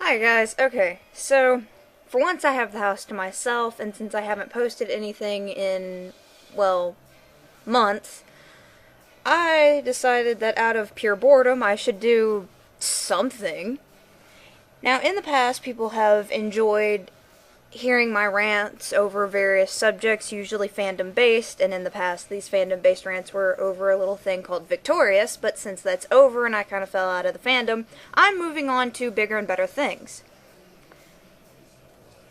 Hi guys, okay, so for once I have the house to myself, and since I haven't posted anything in, well, months, I decided that out of pure boredom I should do something. Now, in the past, people have enjoyed hearing my rants over various subjects, usually fandom based, and in the past, these fandom based rants were over a little thing called Victorious, but since that's over and I kind of fell out of the fandom, I'm moving on to bigger and better things.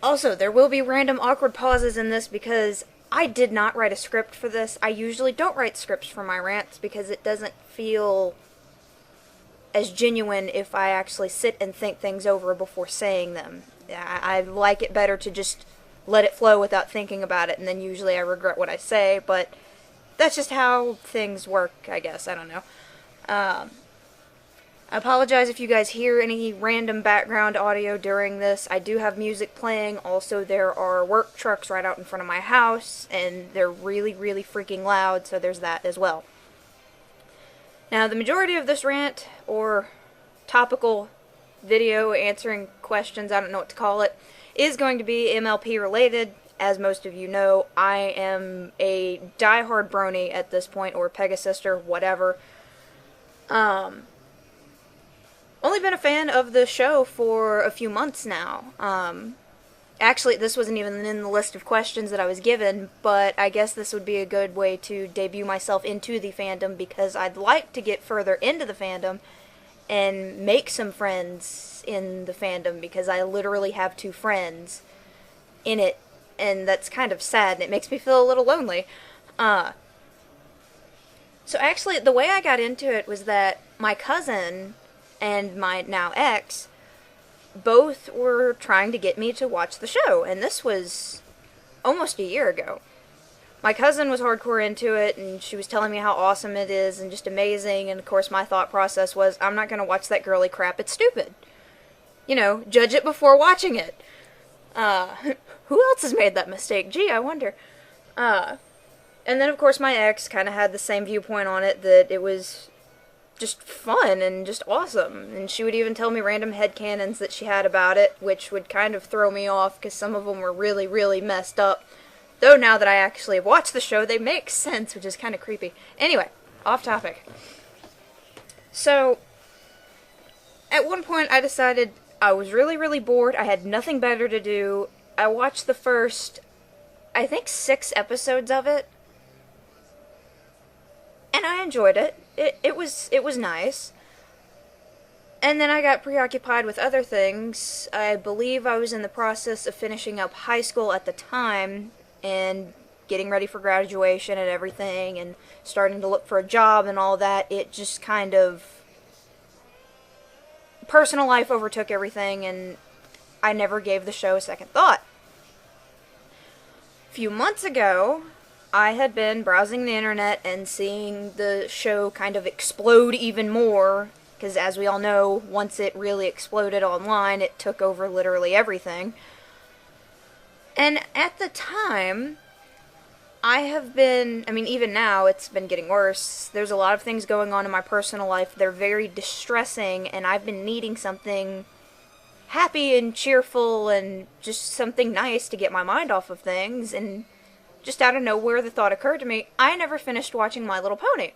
Also, there will be random awkward pauses in this because I did not write a script for this. I usually don't write scripts for my rants because it doesn't feel as genuine if I actually sit and think things over before saying them. I like it better to just let it flow without thinking about it, and then usually I regret what I say, but that's just how things work, I guess. I don't know. I apologize if you guys hear any random background audio during this. I do have music playing. Also, there are work trucks right out in front of my house, and they're really, really freaking loud, so there's that as well. Now, the majority of this rant, or topical video answering questions, I don't know what to call it, is going to be MLP related. As most of you know, I am a diehard brony at this point, or Pegasister, whatever. Only been a fan of the show for a few months now. Actually, this wasn't even in the list of questions that I was given, but I guess this would be a good way to debut myself into the fandom because I'd like to get further into the fandom and make some friends in the fandom because I literally have 2 friends in it, and that's kind of sad and it makes me feel a little lonely. So actually, the way I got into it was that my cousin and my now ex both were trying to get me to watch the show, and this was almost a year ago. My cousin was hardcore into it, and she was telling me how awesome it is and just amazing, and of course my thought process was, I'm not going to watch that girly crap, it's stupid. You know, judge it before watching it. Who else has made that mistake? Gee, I wonder. And then of course my ex kind of had the same viewpoint on it, that it was just fun and just awesome, and she would even tell me random headcanons that she had about it, which would kind of throw me off because some of them were really, really messed up. Though now that I actually have watched the show, they make sense, which is kind of creepy. Anyway, off topic. So, at one point I decided I was really, really bored, I had nothing better to do. I watched the first, I think 6 episodes of it, and I enjoyed it. It was nice. And then I got preoccupied with other things. I believe I was in the process of finishing up high school at the time and getting ready for graduation and everything and starting to look for a job and all that. It just kind of, personal life overtook everything, and I never gave the show a second thought. A few months ago, I had been browsing the internet and seeing the show kind of explode even more, because as we all know, once it really exploded online, it took over literally everything. And at the time, even now, it's been getting worse. There's a lot of things going on in my personal life. They're very distressing, and I've been needing something happy and cheerful and just something nice to get my mind off of things, and just out of nowhere, the thought occurred to me, I never finished watching My Little Pony.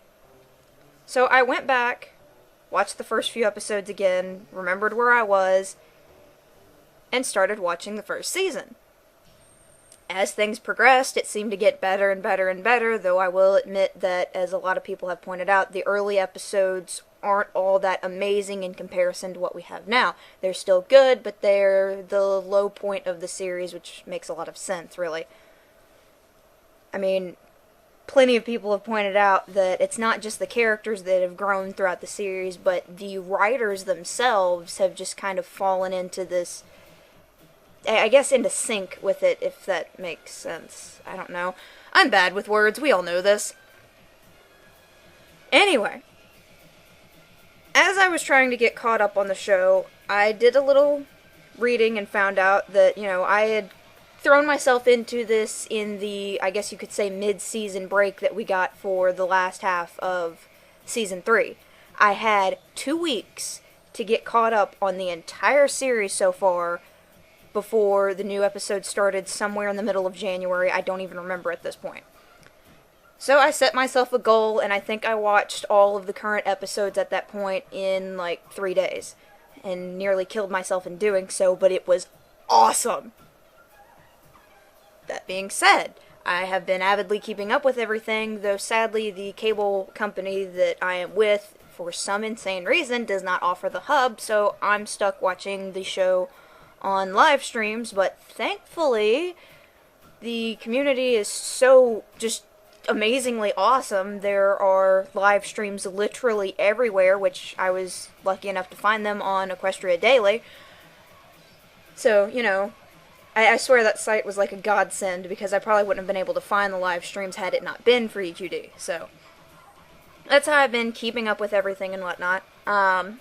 So I went back, watched the first few episodes again, remembered where I was, and started watching the first season. As things progressed, it seemed to get better and better and better, though I will admit that, as a lot of people have pointed out, the early episodes aren't all that amazing in comparison to what we have now. They're still good, but they're the low point of the series, which makes a lot of sense, really. I mean, plenty of people have pointed out that it's not just the characters that have grown throughout the series, but the writers themselves have just kind of fallen into this, I guess, into sync with it, if that makes sense. I don't know. I'm bad with words, we all know this. Anyway, as I was trying to get caught up on the show, I did a little reading and found out that, I had thrown myself into this in the, I guess you could say, mid-season break that we got for the last half of Season 3. I had 2 weeks to get caught up on the entire series so far before the new episode started somewhere in the middle of January. I don't even remember at this point. So I set myself a goal, and I think I watched all of the current episodes at that point in like 3 days, and nearly killed myself in doing so, but it was awesome. That being said, I have been avidly keeping up with everything, though sadly the cable company that I am with, for some insane reason, does not offer the hub, so I'm stuck watching the show on live streams, but thankfully the community is so just amazingly awesome. There are live streams literally everywhere, which I was lucky enough to find them on Equestria Daily. So, you know, I swear that site was like a godsend, because I probably wouldn't have been able to find the live streams had it not been for EQD. So that's how I've been keeping up with everything and whatnot. So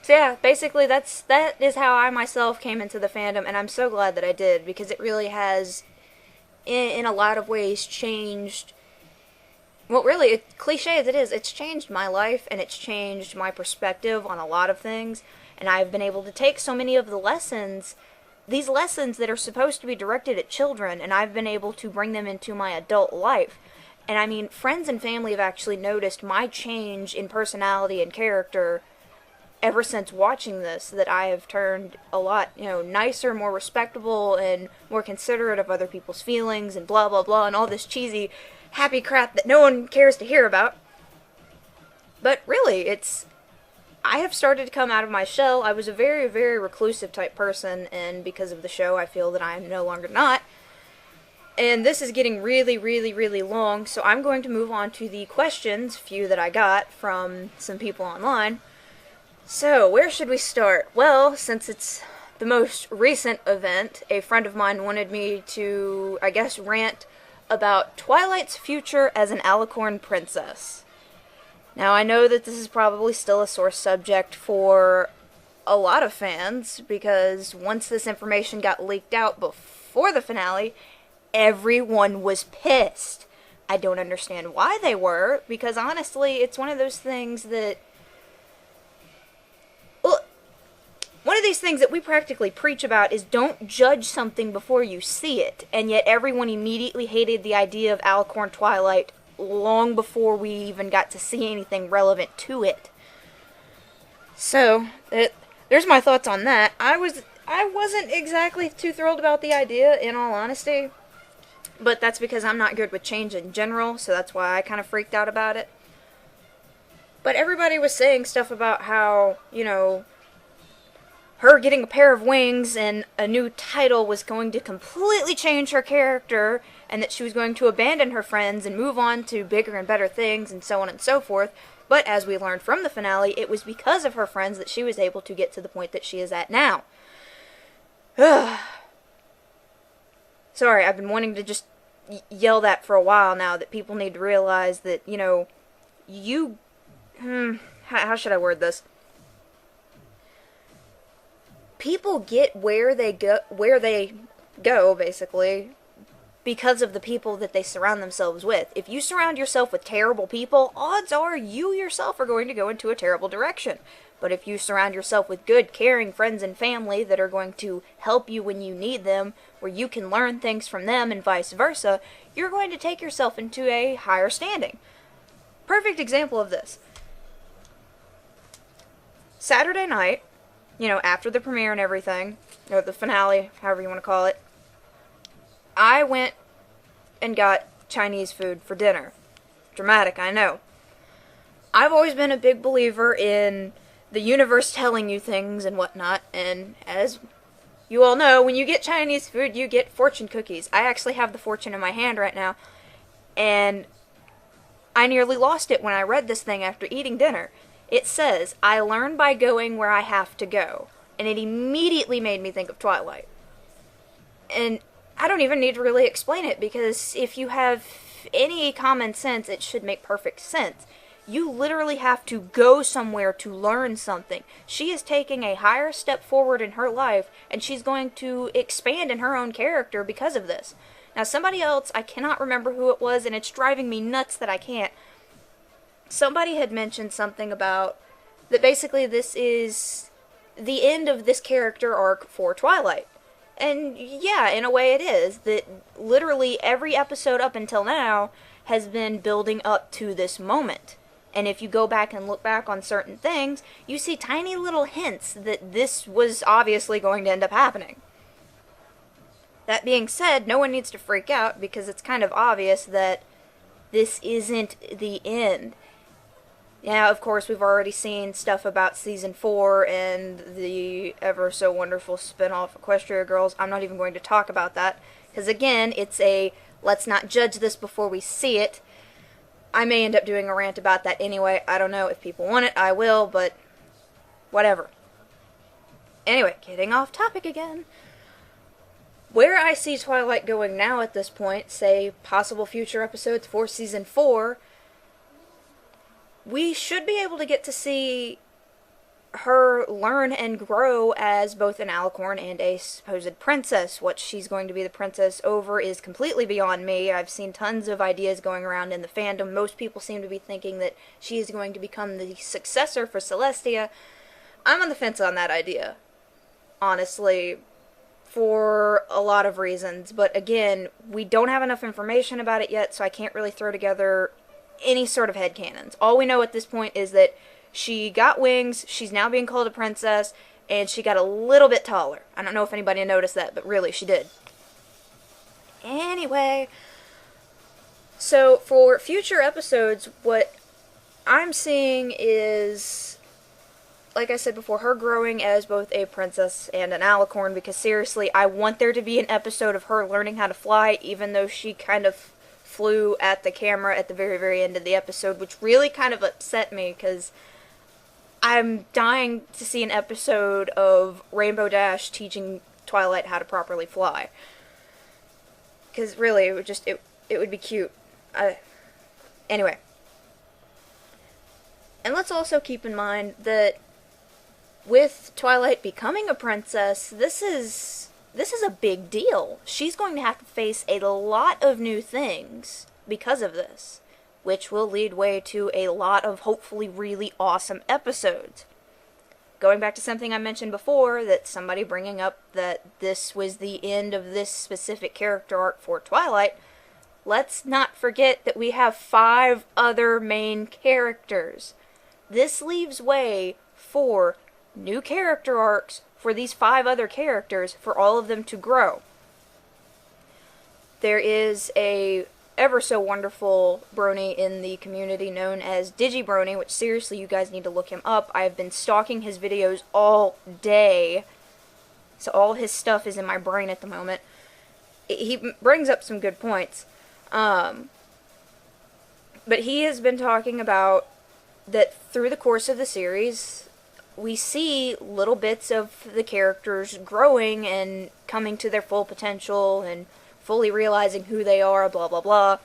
yeah, basically that is how I myself came into the fandom, and I'm so glad that I did, because it really has, in a lot of ways, changed, well, really, cliche as it is, it's changed my life, and it's changed my perspective on a lot of things, and I've been able to take so many of the lessons, these lessons that are supposed to be directed at children, and I've been able to bring them into my adult life. And I mean, friends and family have actually noticed my change in personality and character ever since watching this, that I have turned a lot, you know, nicer, more respectable, and more considerate of other people's feelings, and blah blah blah, and all this cheesy, happy crap that no one cares to hear about. But really, I have started to come out of my shell. I was a very, very reclusive type person, and because of the show, I feel that I am no longer not. And this is getting really, really, really long, so I'm going to move on to the questions, few that I got from some people online. So, where should we start? Well, since it's the most recent event, a friend of mine wanted me to, I guess, rant about Twilight's future as an Alicorn princess. Now, I know that this is probably still a sore subject for a lot of fans, because once this information got leaked out before the finale, everyone was pissed. I don't understand why they were, because honestly, it's one of those things that, well, one of these things that we practically preach about is don't judge something before you see it, and yet everyone immediately hated the idea of Alicorn Twilight long before we even got to see anything relevant to it. So, there's my thoughts on that. I wasn't exactly too thrilled about the idea, in all honesty, but that's because I'm not good with change in general, so that's why I kind of freaked out about it. But everybody was saying stuff about how, you know, her getting a pair of wings and a new title was going to completely change her character, and that she was going to abandon her friends and move on to bigger and better things, and so on and so forth. But as we learned from the finale, it was because of her friends that she was able to get to the point that she is at now. Sorry, I've been wanting to just yell that for a while now, that people need to realize that, you know, how should I word this? People get where they go, basically, because of the people that they surround themselves with. If you surround yourself with terrible people, odds are you yourself are going to go into a terrible direction. But if you surround yourself with good, caring friends and family that are going to help you when you need them, where you can learn things from them and vice versa, you're going to take yourself into a higher standing. Perfect example of this. Saturday night, you know, after the premiere and everything, or the finale, however you want to call it, I went and got Chinese food for dinner. Dramatic, I know. I've always been a big believer in the universe telling you things and whatnot, and as you all know, when you get Chinese food, you get fortune cookies. I actually have the fortune in my hand right now, and I nearly lost it when I read this thing after eating dinner. It says, I learn by going where I have to go, and it immediately made me think of Twilight. And I don't even need to really explain it, because if you have any common sense, it should make perfect sense. You literally have to go somewhere to learn something. She is taking a higher step forward in her life, and she's going to expand in her own character because of this. Now, somebody else, I cannot remember who it was, and it's driving me nuts that I can't. Somebody had mentioned something about that basically this is the end of this character arc for Twilight. And yeah, in a way it is. That literally every episode up until now has been building up to this moment. And if you go back and look back on certain things, you see tiny little hints that this was obviously going to end up happening. That being said, no one needs to freak out because it's kind of obvious that this isn't the end. Yeah, of course, we've already seen stuff about Season 4 and the ever-so-wonderful spin-off Equestria Girls. I'm not even going to talk about that, because again, it's a let's not judge this before we see it. I may end up doing a rant about that anyway. I don't know. If people want it, I will, but whatever. Anyway, getting off topic again. Where I see Twilight going now at this point, say possible future episodes for Season 4, we should be able to get to see her learn and grow as both an alicorn and a supposed princess. What she's going to be the princess over is completely beyond me. I've seen tons of ideas going around in the fandom. Most people seem to be thinking that she is going to become the successor for Celestia. I'm on the fence on that idea, honestly, for a lot of reasons. But again, we don't have enough information about it yet, so I can't really throw together any sort of headcanons. All we know at this point is that she got wings, she's now being called a princess, and she got a little bit taller. I don't know if anybody noticed that, but really, she did. Anyway, so for future episodes, what I'm seeing is, like I said before, her growing as both a princess and an alicorn, because seriously, I want there to be an episode of her learning how to fly, even though she kind of flew at the camera at the very, very end of the episode, which really kind of upset me, because I'm dying to see an episode of Rainbow Dash teaching Twilight how to properly fly. Because really, it would be cute. Anyway. And let's also keep in mind that with Twilight becoming a princess, this is a big deal. She's going to have to face a lot of new things because of this, which will lead way to a lot of hopefully really awesome episodes. Going back to something I mentioned before, that somebody bringing up that this was the end of this specific character arc for Twilight, let's not forget that we have 5 other main characters. This leaves way for new character arcs for these 5 other characters, for all of them to grow. There is a ever so wonderful brony in the community known as DigiBrony, which seriously, you guys need to look him up. I've been stalking his videos all day, so all his stuff is in my brain at the moment. He brings up some good points. But he has been talking about that through the course of the series, we see little bits of the characters growing and coming to their full potential and fully realizing who they are, blah, blah, blah.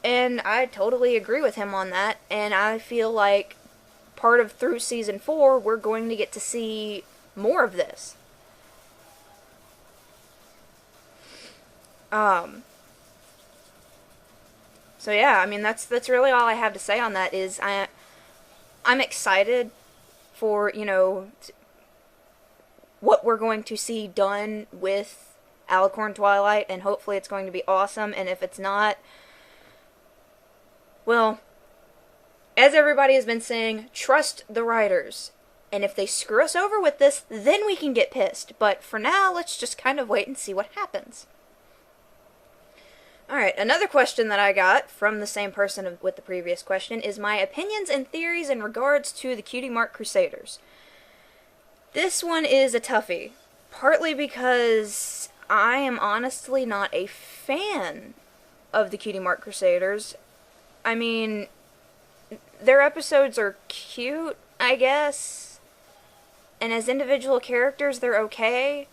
And I totally agree with him on that, and I feel like through Season 4, we're going to get to see more of this. So yeah, I mean, that's really all I have to say on that. Is I'm excited for, what we're going to see done with Alicorn Twilight, and hopefully it's going to be awesome, and if it's not, well, as everybody has been saying, trust the writers, and if they screw us over with this, then we can get pissed, but for now, let's just kind of wait and see what happens. Alright, another question that I got from the same person with the previous question is my opinions and theories in regards to the Cutie Mark Crusaders. This one is a toughie, partly because I am honestly not a fan of the Cutie Mark Crusaders. I mean, their episodes are cute, I guess, and as individual characters, they're okay.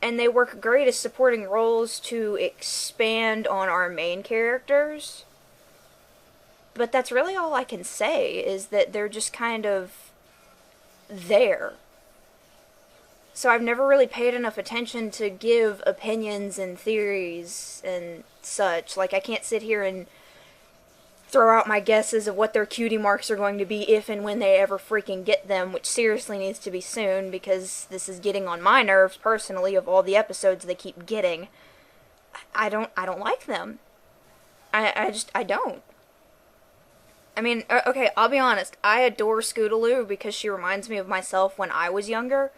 And they work great as supporting roles to expand on our main characters. But that's really all I can say, is that they're just kind of there. So I've never really paid enough attention to give opinions and theories and such. Like, I can't sit here and throw out my guesses of what their cutie marks are going to be if and when they ever freaking get them, which seriously needs to be soon, because this is getting on my nerves personally of all the episodes they keep getting. I don't like them. I don't. I mean, okay, I'll be honest. I adore Scootaloo because she reminds me of myself when I was younger.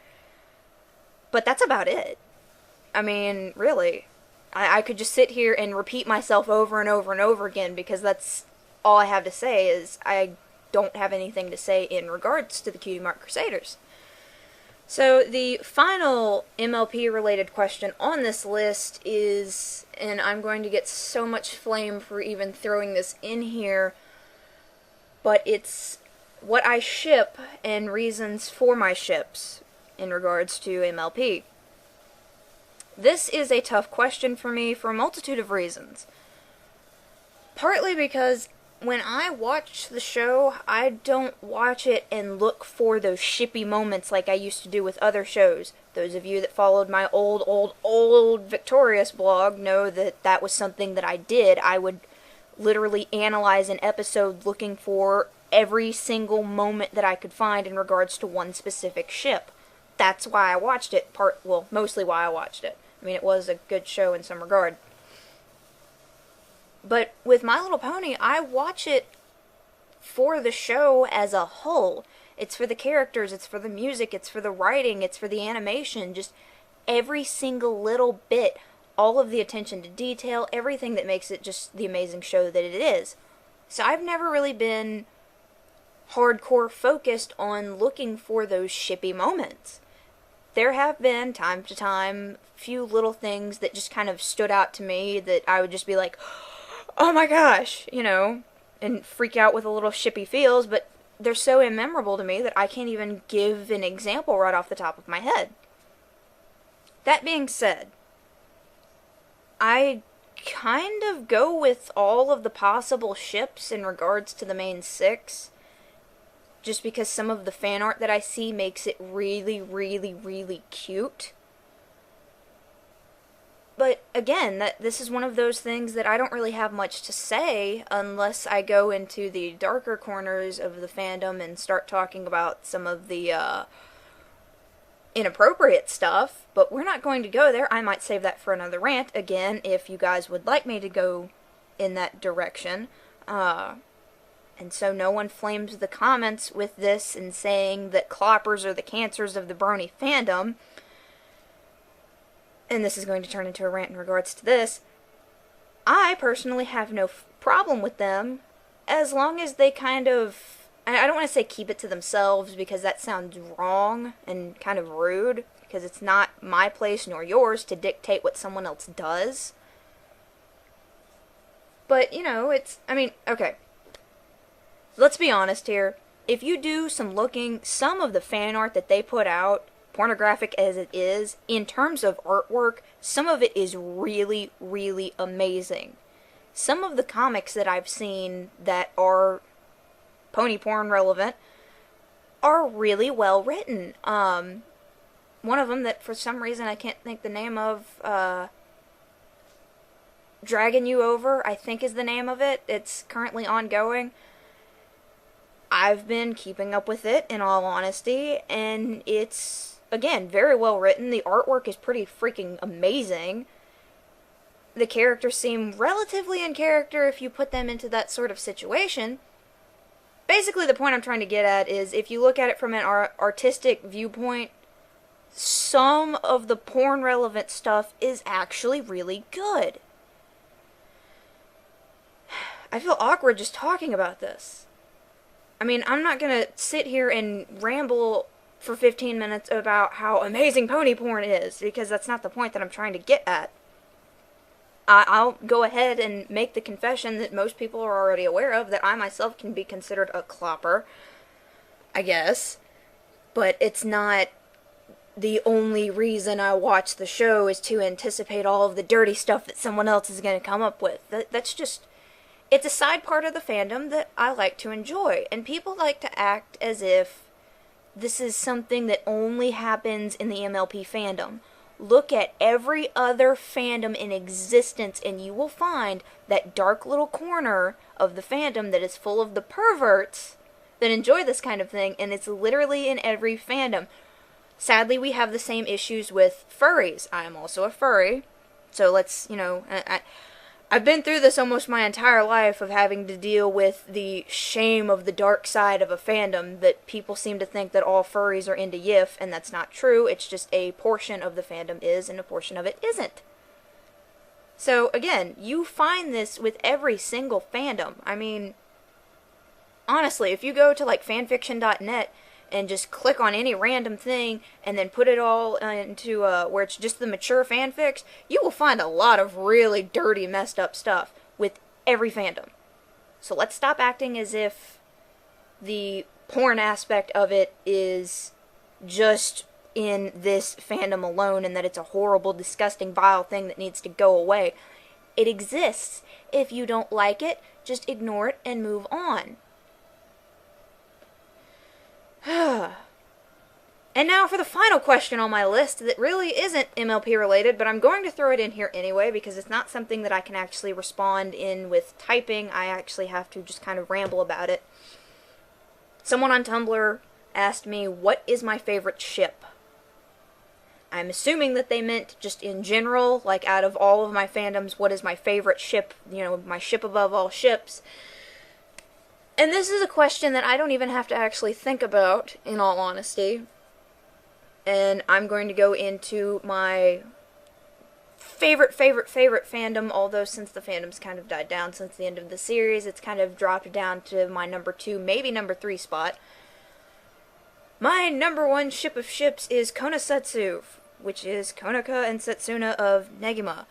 But that's about it. I mean, really. I could just sit here and repeat myself over and over and over again because that's all I have to say is I don't have anything to say in regards to the Cutie Mark Crusaders. So the final MLP related question on this list is, and I'm going to get so much flame for even throwing this in here, but it's what I ship and reasons for my ships in regards to MLP. This is a tough question for me for a multitude of reasons. Partly because when I watch the show, I don't watch it and look for those shippy moments like I used to do with other shows. Those of you that followed my old Victorious blog know that that was something that I did. I would literally analyze an episode looking for every single moment that I could find in regards to one specific ship. That's why I watched it. Mostly why I watched it. I mean, it was a good show in some regard. But with My Little Pony, I watch it for the show as a whole. It's for the characters, it's for the music, it's for the writing, it's for the animation, just every single little bit, all of the attention to detail, everything that makes it just the amazing show that it is. So I've never really been hardcore focused on looking for those shippy moments. There have been, time to time, few little things that just kind of stood out to me that I would just be like, oh my gosh, and freak out with a little shippy feels, but they're so immemorable to me that I can't even give an example right off the top of my head. That being said, I kind of go with all of the possible ships in regards to the main six, just because some of the fan art that I see makes it really, really, really cute. But again, this is one of those things that I don't really have much to say unless I go into the darker corners of the fandom and start talking about some of the inappropriate stuff. But we're not going to go there. I might save that for another rant, again, if you guys would like me to go in that direction. And so no one flames the comments with this and saying that cloppers are the cancers of the brony fandom. And this is going to turn into a rant in regards to this. I personally have no problem with them as long as they kind of, I don't want to say keep it to themselves because that sounds wrong and kind of rude, because it's not my place nor yours to dictate what someone else does. But, okay. Let's be honest here. If you do some of the fan art that they put out, pornographic as it is, in terms of artwork, some of it is really, really amazing. Some of the comics that I've seen that are pony porn relevant are really well written. One of them that for some reason I can't think the name of, Dragging You Over, I think is the name of it. It's currently ongoing. I've been keeping up with it, in all honesty, and it's, again, very well written. The artwork is pretty freaking amazing. The characters seem relatively in character if you put them into that sort of situation. Basically, the point I'm trying to get at is, if you look at it from an artistic viewpoint, some of the porn-relevant stuff is actually really good. I feel awkward just talking about this. I mean, I'm not gonna sit here and ramble for 15 minutes about how amazing pony porn is, because that's not the point that I'm trying to get at. I'll go ahead and make the confession that most people are already aware of, that I myself can be considered a clopper, I guess. But it's not the only reason I watch the show is to anticipate all of the dirty stuff that someone else is going to come up with. That's just... It's a side part of the fandom that I like to enjoy, and people like to act as if this is something that only happens in the MLP fandom. Look at every other fandom in existence and you will find that dark little corner of the fandom that is full of the perverts that enjoy this kind of thing, and it's literally in every fandom. Sadly, we have the same issues with furries. I am also a furry, so let's, I've been through this almost my entire life of having to deal with the shame of the dark side of a fandom, that people seem to think that all furries are into YIF, and that's not true. It's just a portion of the fandom is, and a portion of it isn't. So, again, you find this with every single fandom. I mean, honestly, if you go to, like, fanfiction.net and just click on any random thing and then put it all into where it's just the mature fanfics, you will find a lot of really dirty, messed up stuff with every fandom. So let's stop acting as if the porn aspect of it is just in this fandom alone and that it's a horrible, disgusting, vile thing that needs to go away. It exists. If you don't like it, just ignore it and move on. And now for the final question on my list that really isn't MLP related, but I'm going to throw it in here anyway because it's not something that I can actually respond in with typing. I actually have to just kind of ramble about it. Someone on Tumblr asked me, what is my favorite ship? I'm assuming that they meant just in general, like out of all of my fandoms, what is my favorite ship, my ship above all ships. And this is a question that I don't even have to actually think about, in all honesty. And I'm going to go into my favorite fandom, although since the fandom's kind of died down since the end of the series, it's kind of dropped down to my number 2, maybe number 3 spot. My number 1 ship of ships is Konosetsu, which is Konoka and Setsuna of Negima.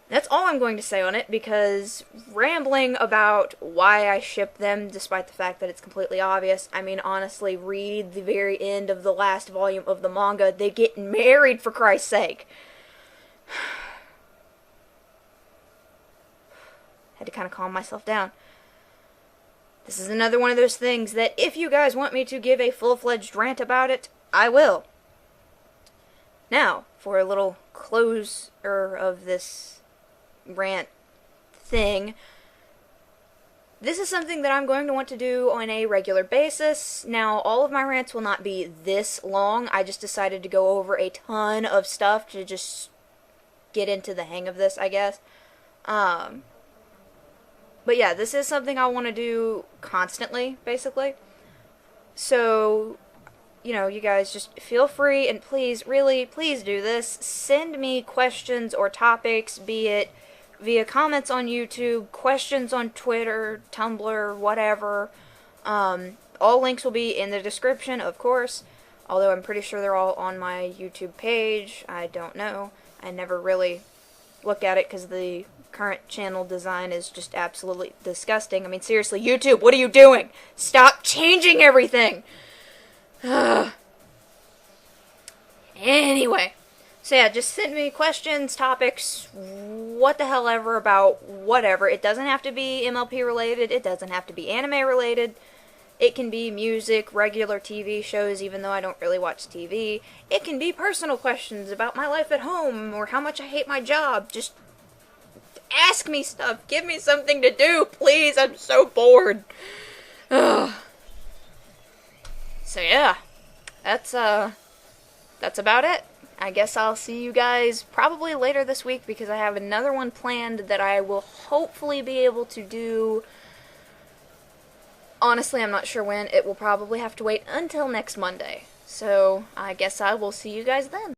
That's all I'm going to say on it, because rambling about why I ship them, despite the fact that it's completely obvious, I mean, honestly, read the very end of the last volume of the manga. They get married, for Christ's sake. Had to kind of calm myself down. This is another one of those things that if you guys want me to give a full-fledged rant about it, I will. Now, for a little closer of this rant thing, this is something that I'm going to want to do on a regular basis. Now, all of my rants will not be this long. I just decided to go over a ton of stuff to just get into the hang of this, I guess. But yeah, this is something I want to do constantly, basically. So, you guys just feel free, and please, really, please do this. Send me questions or topics, be it via comments on YouTube, questions on Twitter, Tumblr, whatever. All links will be in the description, of course, although I'm pretty sure they're all on my YouTube page. I don't know. I never really look at it because the current channel design is just absolutely disgusting. I mean, seriously, YouTube, what are you doing? Stop changing everything! Anyway. So yeah, just send me questions, topics, what the hell ever about whatever. It doesn't have to be MLP related. It doesn't have to be anime related. It can be music, regular TV shows, even though I don't really watch TV. It can be personal questions about my life at home or how much I hate my job. Just ask me stuff. Give me something to do, please. I'm so bored. Ugh. So yeah, that's about it. I guess I'll see you guys probably later this week because I have another one planned that I will hopefully be able to do. Honestly, I'm not sure when. It will probably have to wait until next Monday. So I guess I will see you guys then.